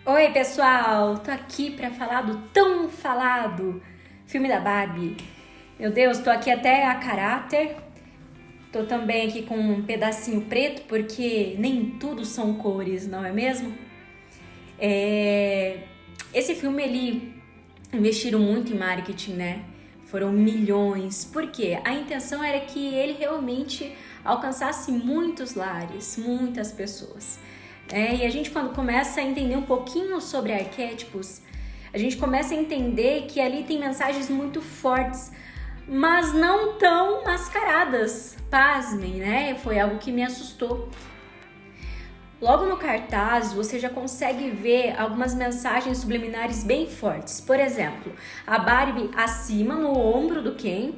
Oi, pessoal! Tô aqui pra falar do tão falado filme da Barbie. Meu Deus, tô aqui até a caráter. Tô também aqui com um pedacinho preto, porque nem tudo são cores, não é mesmo? Esse filme, ele investiram muito em marketing, né? Foram milhões. Por quê? A intenção era que ele realmente alcançasse muitos lares, muitas pessoas. E a gente, quando começa a entender um pouquinho sobre arquétipos, a gente começa a entender que ali tem mensagens muito fortes, mas não tão mascaradas. Pasmem, né? Foi algo que me assustou. Logo no cartaz, você já consegue ver algumas mensagens subliminares bem fortes. Por exemplo, a Barbie acima, no ombro do Ken,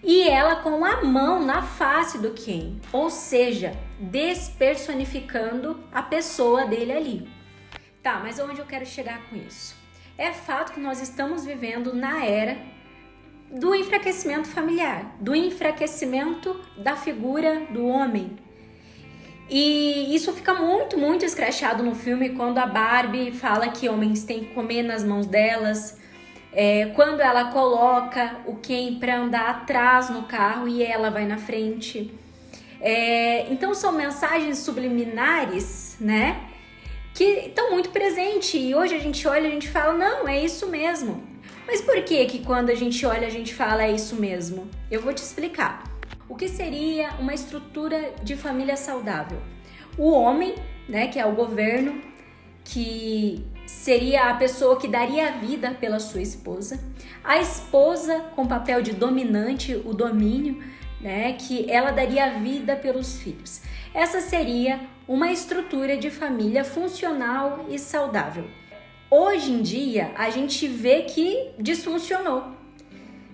e ela com a mão na face do Ken, ou seja, despersonificando a pessoa dele ali. Tá, mas onde eu quero chegar com isso? É fato que nós estamos vivendo na era do enfraquecimento familiar, do enfraquecimento da figura do homem. E isso fica muito escrachado no filme quando a Barbie fala que homens têm que comer nas mãos delas, quando ela coloca o Ken para andar atrás no carro e ela vai na frente. Então são mensagens subliminares, né, que estão muito presentes, e hoje a gente olha e a gente fala, não, é isso mesmo. Mas por que quando a gente olha a gente fala é isso mesmo? Eu vou te explicar. O que seria uma estrutura de família saudável? O homem, né, que é o governo, que seria a pessoa que daria a vida pela sua esposa. A esposa com papel de dominante, o domínio, né, que ela daria a vida pelos filhos. Essa seria uma estrutura de família funcional e saudável. Hoje em dia, a gente vê que disfuncionou,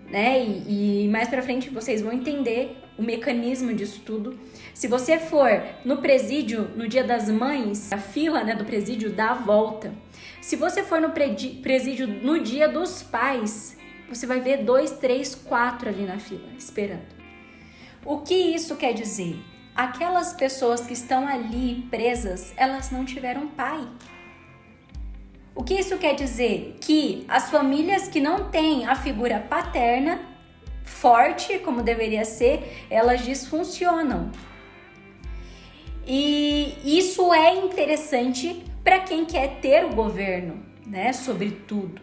né? E mais pra frente vocês vão entender o mecanismo disso tudo. Se você for no presídio no Dia das Mães, a fila, né, do presídio dá a volta. Se você for no presídio no Dia dos Pais, você vai ver 2, 3, 4 ali na fila, esperando. O que isso quer dizer? Aquelas pessoas que estão ali presas, elas não tiveram pai. O que isso quer dizer? Que as famílias que não têm a figura paterna forte, como deveria ser, elas disfuncionam. E isso é interessante para quem quer ter o governo, né, sobre tudo.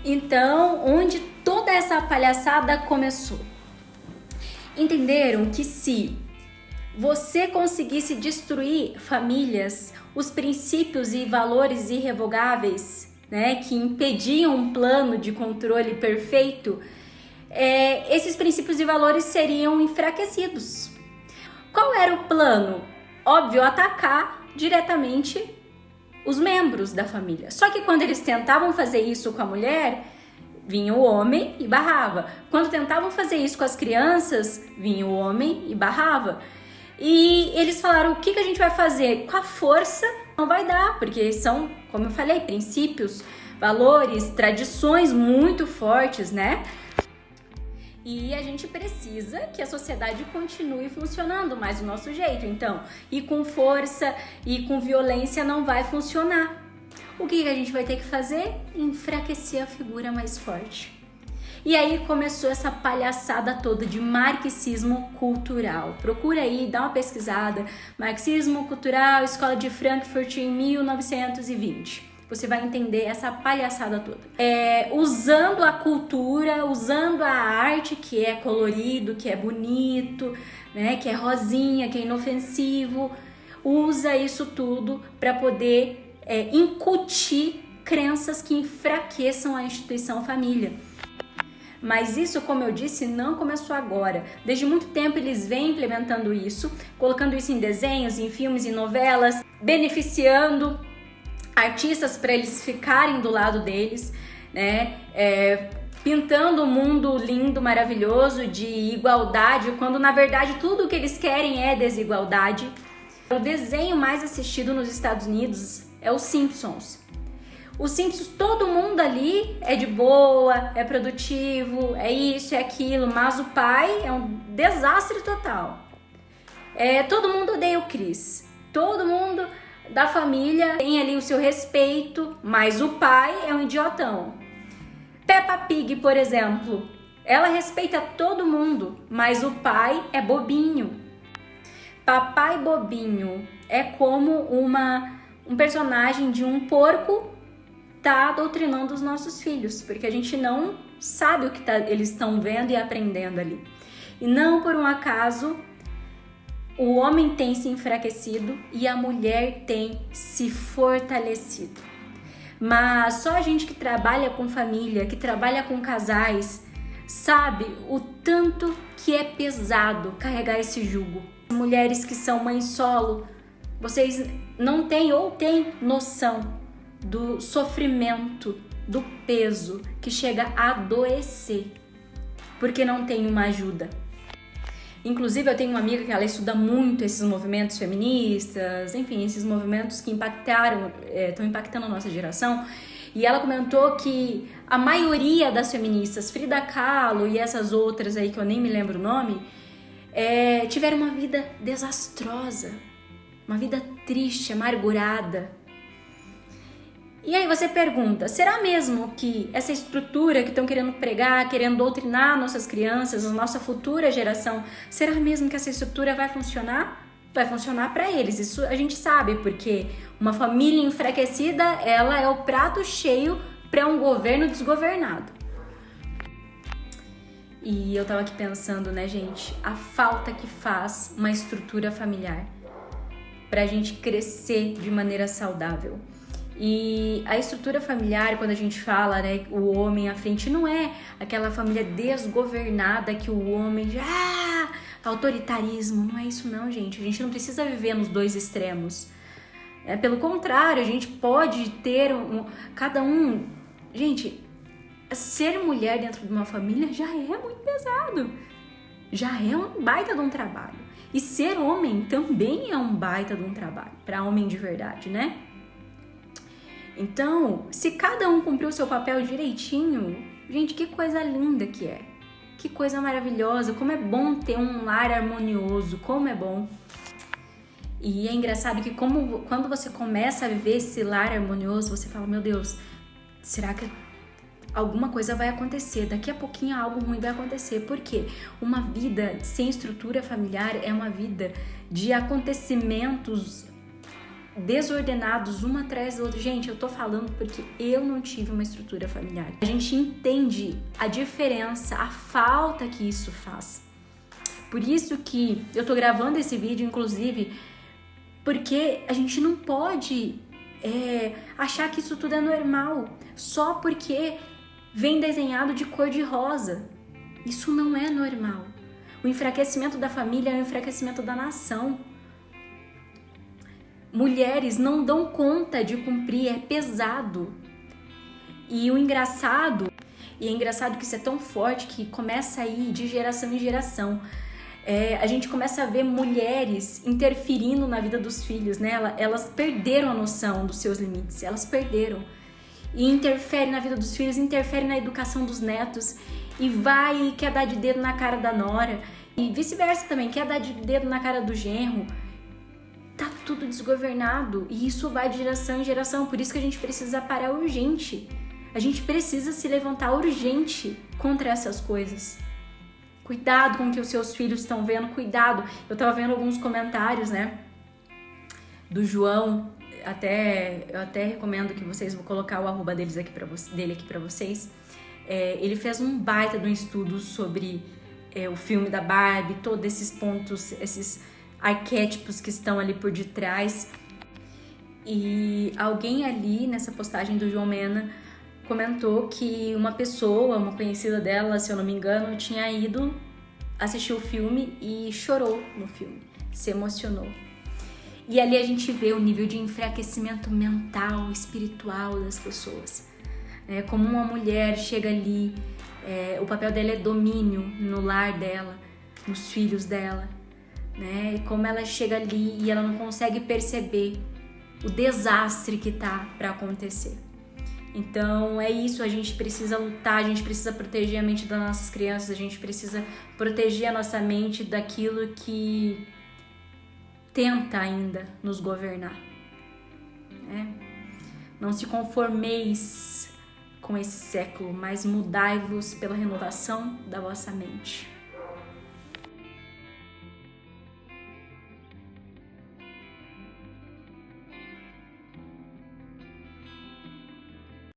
Então, onde toda essa palhaçada começou? Entenderam que se você conseguisse destruir famílias, os princípios e valores irrevogáveis, né, que impediam um plano de controle perfeito, esses princípios e valores seriam enfraquecidos. Qual era o plano? Óbvio, atacar diretamente os membros da família. Só que quando eles tentavam fazer isso com a mulher, vinha o homem e barrava. Quando tentavam fazer isso com as crianças, vinha o homem e barrava. E eles falaram, o que a gente vai fazer? Com a força não vai dar, porque são, como eu falei, princípios, valores, tradições muito fortes, né? E a gente precisa que a sociedade continue funcionando mais do nosso jeito. Então, e com força e com violência não vai funcionar. O que a gente vai ter que fazer? Enfraquecer a figura mais forte. E aí começou essa palhaçada toda de marxismo cultural. Procura aí, dá uma pesquisada. Marxismo cultural, Escola de Frankfurt em 1920. Você vai entender essa palhaçada toda. Usando a cultura, usando a arte, que é colorido, que é bonito, né, que é rosinha, que é inofensivo. Usa isso tudo para poder incutir crenças que enfraqueçam a instituição família. Mas isso, como eu disse, não começou agora. Desde muito tempo eles vêm implementando isso, colocando isso em desenhos, em filmes, em novelas, beneficiando artistas para eles ficarem do lado deles, né? Pintando um mundo lindo, maravilhoso, de igualdade, quando na verdade tudo que eles querem é desigualdade. O desenho mais assistido nos Estados Unidos é os Simpsons. Os Simpsons, todo mundo ali é de boa, é produtivo, é isso, é aquilo, mas o pai é um desastre total. Todo mundo odeia o Chris, todo mundo da família tem ali o seu respeito, mas o pai é um idiotão. Peppa Pig, por exemplo, ela respeita todo mundo, mas o pai é bobinho. Papai Bobinho é como um personagem de um porco tá doutrinando os nossos filhos, porque a gente não sabe o que eles estão vendo e aprendendo ali. E não por um acaso o homem tem se enfraquecido e a mulher tem se fortalecido. Mas só a gente que trabalha com família, que trabalha com casais, sabe o tanto que é pesado carregar esse jugo. Mulheres que são mães solo, vocês não têm ou têm noção do sofrimento, do peso que chega a adoecer, porque não tem uma ajuda. Inclusive, eu tenho uma amiga que ela estuda muito esses movimentos feministas, enfim, esses movimentos que estão impactando a nossa geração. E ela comentou que a maioria das feministas, Frida Kahlo e essas outras aí que eu nem me lembro o nome, tiveram uma vida desastrosa, uma vida triste, amargurada. E aí você pergunta, será mesmo que essa estrutura que estão querendo pregar, querendo doutrinar nossas crianças, a nossa futura geração, será mesmo que essa estrutura vai funcionar? Vai funcionar para eles, isso a gente sabe, porque uma família enfraquecida, ela é o prato cheio para um governo desgovernado. E eu tava aqui pensando, né, gente, a falta que faz uma estrutura familiar pra gente crescer de maneira saudável. E a estrutura familiar, quando a gente fala, né, o homem à frente, não é aquela família desgovernada que o homem já... autoritarismo, não é isso não, gente. A gente não precisa viver nos dois extremos. Pelo contrário, a gente pode ter cada um... Gente, ser mulher dentro de uma família já é muito pesado. Já é um baita de um trabalho. E ser homem também é um baita de um trabalho, para homem de verdade, né? Então, se cada um cumprir o seu papel direitinho, gente, que coisa linda que é. Que coisa maravilhosa, como é bom ter um lar harmonioso, como é bom. E é engraçado que quando você começa a viver esse lar harmonioso, você fala, meu Deus, será que alguma coisa vai acontecer? Daqui a pouquinho algo ruim vai acontecer. Por quê? Uma vida sem estrutura familiar é uma vida de acontecimentos desordenados, uma atrás da outra. Gente, eu tô falando porque eu não tive uma estrutura familiar. A gente entende a diferença, a falta que isso faz. Por isso que eu tô gravando esse vídeo, inclusive, porque a gente não pode achar que isso tudo é normal, só porque vem desenhado de cor de rosa. Isso não é normal. O enfraquecimento da família é o enfraquecimento da nação. Mulheres não dão conta de cumprir, é pesado. E é engraçado que isso é tão forte que começa a ir de geração em geração. A gente começa a ver mulheres interferindo na vida dos filhos, né? Elas perderam a noção dos seus limites, elas perderam. E interfere na vida dos filhos, interfere na educação dos netos, e vai e quer dar de dedo na cara da nora, e vice-versa também, quer dar de dedo na cara do genro. Tá tudo desgovernado e isso vai de geração em geração, por isso que a gente precisa parar urgente. A gente precisa se levantar urgente contra essas coisas. Cuidado com o que os seus filhos estão vendo, cuidado. Eu tava vendo alguns comentários, né, do João, eu até recomendo que vocês, vou colocar o arroba dele aqui pra vocês. Ele fez um baita de um estudo sobre o filme da Barbie, todos esses pontos, esses arquétipos que estão ali por detrás. E alguém ali nessa postagem do João Mena comentou que uma conhecida dela, se eu não me engano, tinha ido assistir o filme e chorou no filme, se emocionou. E ali a gente vê o nível de enfraquecimento mental, espiritual das pessoas. Como uma mulher chega ali, o papel dela é domínio no lar dela, nos filhos dela, né? E como ela chega ali e ela não consegue perceber o desastre que tá para acontecer. Então é isso, a gente precisa lutar, a gente precisa proteger a mente das nossas crianças, a gente precisa proteger a nossa mente daquilo que tenta ainda nos governar. né? Não se conformeis com esse século, mas mudai-vos pela renovação da vossa mente.